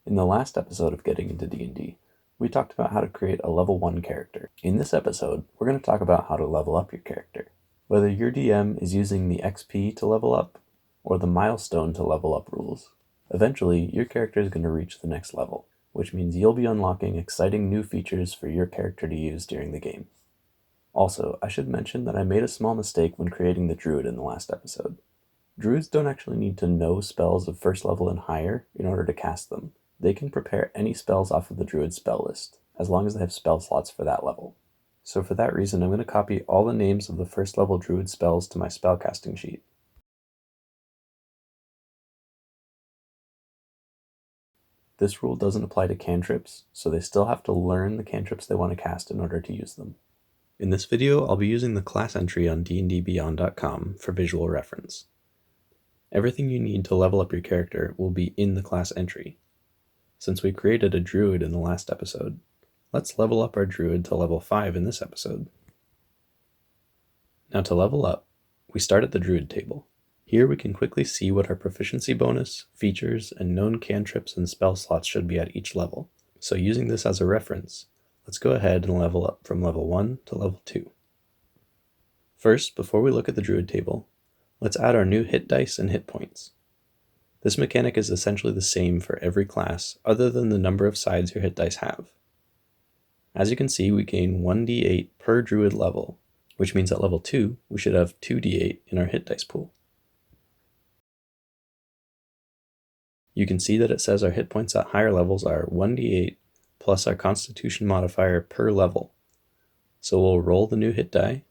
In the last episode of Getting Into D&D, we talked about how to create a level 1 character. In this episode, we're going to talk about how to level up your character. Whether your DM is using the XP to level up, or the milestone to level up rules, eventually your character is going to reach the next level, which means you'll be unlocking exciting new features for your character to use during the game. Also, I should mention that I made a small mistake when creating the druid in the last episode. Druids don't actually need to know spells of first level and higher in order to cast them. They can prepare any spells off of the druid spell list, as long as they have spell slots for that level. So for that reason, I'm going to copy all the names of the first level druid spells to my spellcasting sheet. This rule doesn't apply to cantrips, so they still have to learn the cantrips they want to cast in order to use them. In this video, I'll be using the class entry on dndbeyond.com for visual reference. Everything you need to level up your character will be in the class entry. Since we created a druid in the last episode, let's level up our druid to level 5 in this episode. Now to level up, we start at the druid table. Here we can quickly see what our proficiency bonus, features, and known cantrips and spell slots should be at each level. So using this as a reference, let's go ahead and level up from level 1 to level 2. First, before we look at the druid table, let's add our new hit dice and hit points. This mechanic is essentially the same for every class other than the number of sides your hit dice have. As you can see, we gain 1d8 per druid level, which means at level 2 we should have 2d8 in our hit dice pool. You can see that it says our hit points at higher levels are 1d8 plus our constitution modifier per level. So we'll roll the new hit die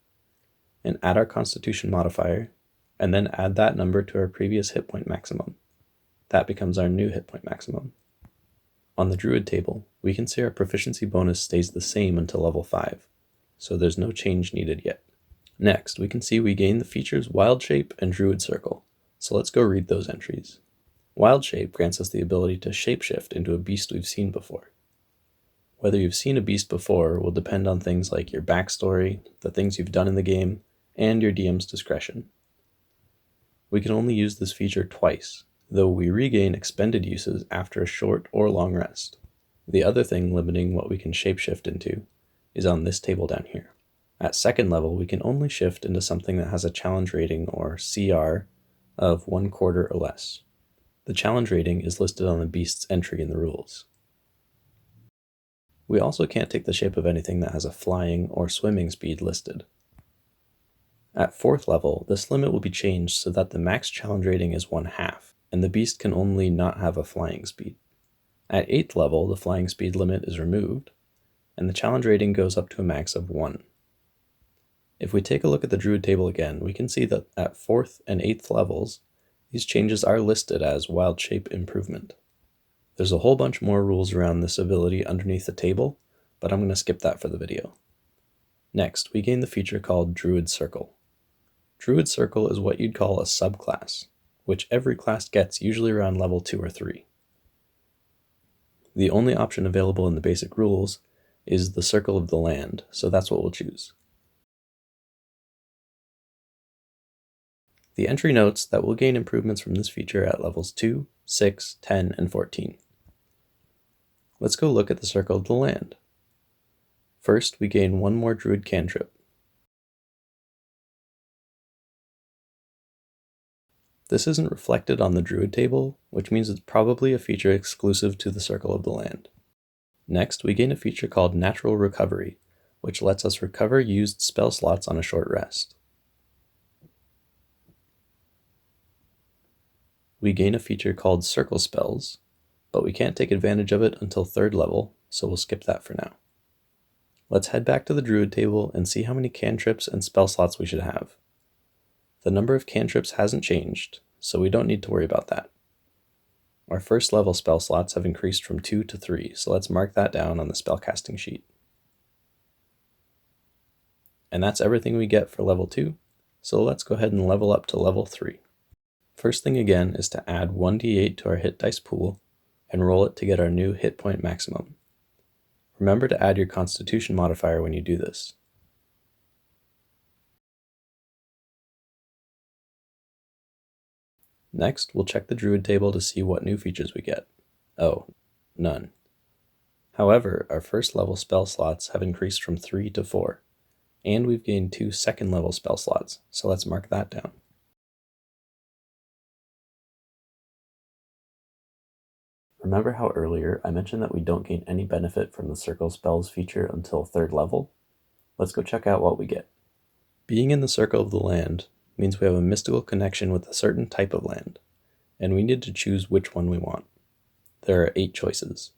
and add our constitution modifier, and then add that number to our previous hit point maximum. That becomes our new hit point maximum. On the druid table, we can see our proficiency bonus stays the same until level 5, so there's no change needed yet. Next, we can see we gain the features Wild Shape and Druid Circle, so let's go read those entries. Wild Shape grants us the ability to shapeshift into a beast we've seen before. Whether you've seen a beast before will depend on things like your backstory, the things you've done in the game, and your DM's discretion. We can only use this feature twice, though we regain expended uses after a short or long rest. The other thing limiting what we can shapeshift into is on this table down here. At second level, we can only shift into something that has a challenge rating, or CR, of 1/4 or less. The challenge rating is listed on the beast's entry in the rules. We also can't take the shape of anything that has a flying or swimming speed listed. At 4th level, this limit will be changed so that the max challenge rating is 1/2, and the beast can only not have a flying speed. At 8th level, the flying speed limit is removed, and the challenge rating goes up to a max of 1. If we take a look at the druid table again, we can see that at 4th and 8th levels, these changes are listed as Wild Shape Improvement. There's a whole bunch more rules around this ability underneath the table, but I'm going to skip that for the video. Next, we gain the feature called Druid Circle. Druid Circle is what you'd call a subclass, which every class gets usually around level 2 or 3. The only option available in the basic rules is the Circle of the Land, so that's what we'll choose. The entry notes that we'll gain improvements from this feature at levels 2, 6, 10, and 14. Let's go look at the Circle of the Land. First, we gain one more druid cantrip. This isn't reflected on the druid table, which means it's probably a feature exclusive to the Circle of the Land. Next, we gain a feature called Natural Recovery, which lets us recover used spell slots on a short rest. We gain a feature called Circle Spells, but we can't take advantage of it until 3rd level, so we'll skip that for now. Let's head back to the druid table and see how many cantrips and spell slots we should have. The number of cantrips hasn't changed, so we don't need to worry about that. Our 1st level spell slots have increased from 2 to 3, so let's mark that down on the spellcasting sheet. And that's everything we get for level 2, so let's go ahead and level up to level 3. First thing again is to add 1d8 to our hit dice pool and roll it to get our new hit point maximum. Remember to add your constitution modifier when you do this. Next, we'll check the druid table to see what new features we get. Oh, None. However, our first level spell slots have increased from 3 to 4, and we've gained 2 second level spell slots, so let's mark that down. Remember how earlier I mentioned that we don't gain any benefit from the Circle Spells feature until 3rd level? Let's go check out what we get. Being in the Circle of the Land means we have a mystical connection with a certain type of land, and we need to choose which one we want. There are 8 choices.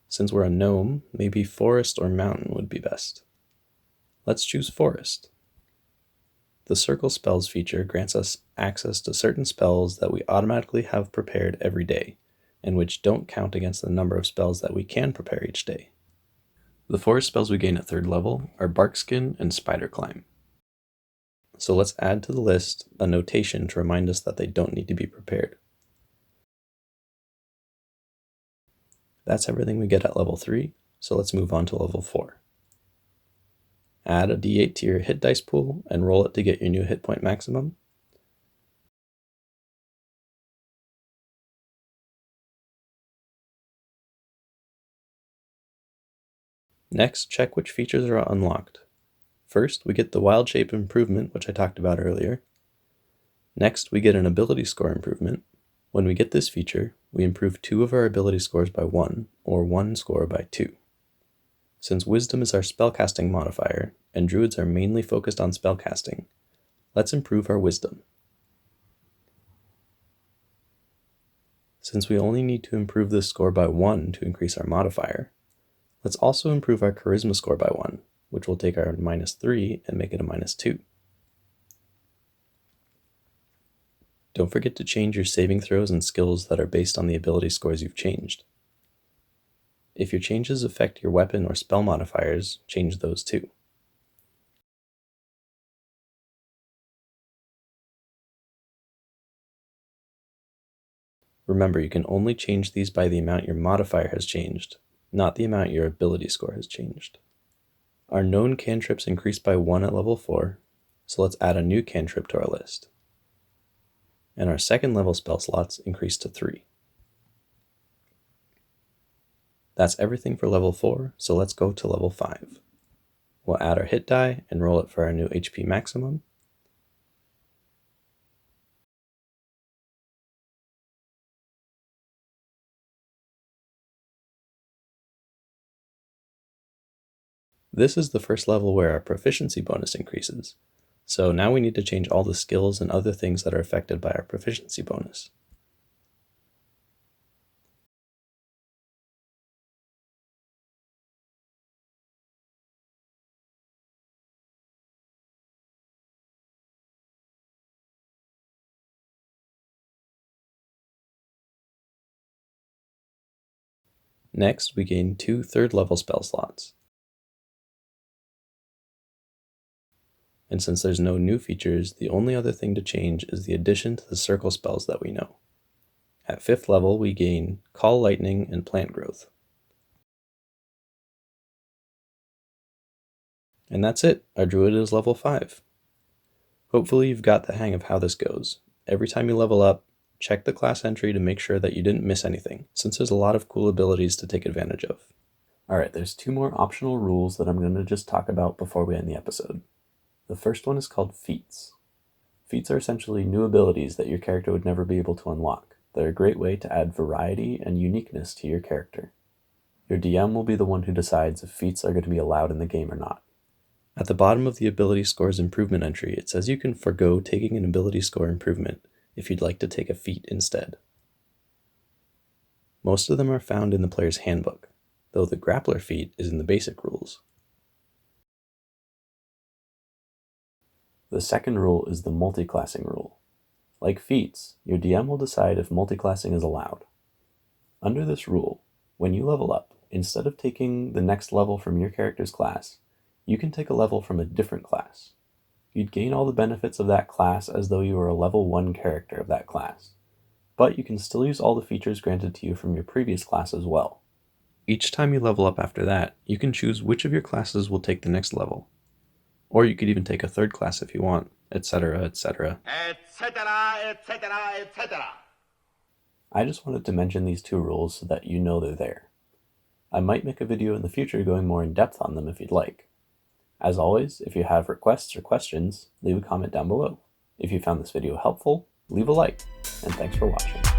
Since we're a gnome, maybe forest or mountain would be best. Let's choose forest. The Circle Spells feature grants us access to certain spells that we automatically have prepared every day, and which don't count against the number of spells that we can prepare each day. The forest spells we gain at 3rd level are Barkskin and Spider Climb. So let's add to the list a notation to remind us that they don't need to be prepared. That's everything we get at level 3, so let's move on to level 4. Add a d8 to your hit dice pool and roll it to get your new hit point maximum. Next, check which features are unlocked. First, we get the wild shape improvement, which I talked about earlier. Next, we get an ability score improvement. When we get this feature, we improve 2 of our ability scores by 1, or 1 score by 2. Since Wisdom is our spellcasting modifier, and Druids are mainly focused on spellcasting, let's improve our Wisdom. Since we only need to improve this score by 1 to increase our modifier, let's also improve our Charisma score by 1, which will take our -3 and make it a -2. Don't forget to change your saving throws and skills that are based on the ability scores you've changed. If your changes affect your weapon or spell modifiers, change those too. Remember, you can only change these by the amount your modifier has changed, not the amount your ability score has changed. Our known cantrips increased by 1 at level 4, so let's add a new cantrip to our list. And our second level spell slots increased to 3. That's everything for level 4, so let's go to level 5. We'll add our hit die and roll it for our new HP maximum. This is the first level where our proficiency bonus increases, so now we need to change all the skills and other things that are affected by our proficiency bonus. Next, we gain 2 third level spell slots. And since there's no new features, the only other thing to change is the addition to the circle spells that we know. At 5th level, we gain Call Lightning and Plant Growth. And that's it, our druid is level 5. Hopefully you've got the hang of how this goes. Every time you level up, check the class entry to make sure that you didn't miss anything, since there's a lot of cool abilities to take advantage of. Alright, there's 2 more optional rules that I'm going to just talk about before we end the episode. The first one is called feats. Feats are essentially new abilities that your character would never be able to unlock. They're a great way to add variety and uniqueness to your character. Your DM will be the one who decides if feats are going to be allowed in the game or not. At the bottom of the ability scores improvement entry, it says you can forgo taking an ability score improvement if you'd like to take a feat instead. Most of them are found in the player's handbook, though the grappler feat is in the basic rules. The second rule is the multiclassing rule. Like feats, your DM will decide if multiclassing is allowed. Under this rule, when you level up, instead of taking the next level from your character's class, you can take a level from a different class. You'd gain all the benefits of that class as though you were a level 1 character of that class, but you can still use all the features granted to you from your previous class as well. Each time you level up after that, you can choose which of your classes will take the next level. Or you could even take a third class if you want, etc., etc. etc., etc., etc. I just wanted to mention these two rules so that you know they're there. I might make a video in the future going more in depth on them if you'd like. As always, if you have requests or questions, leave a comment down below. If you found this video helpful, leave a like, and thanks for watching.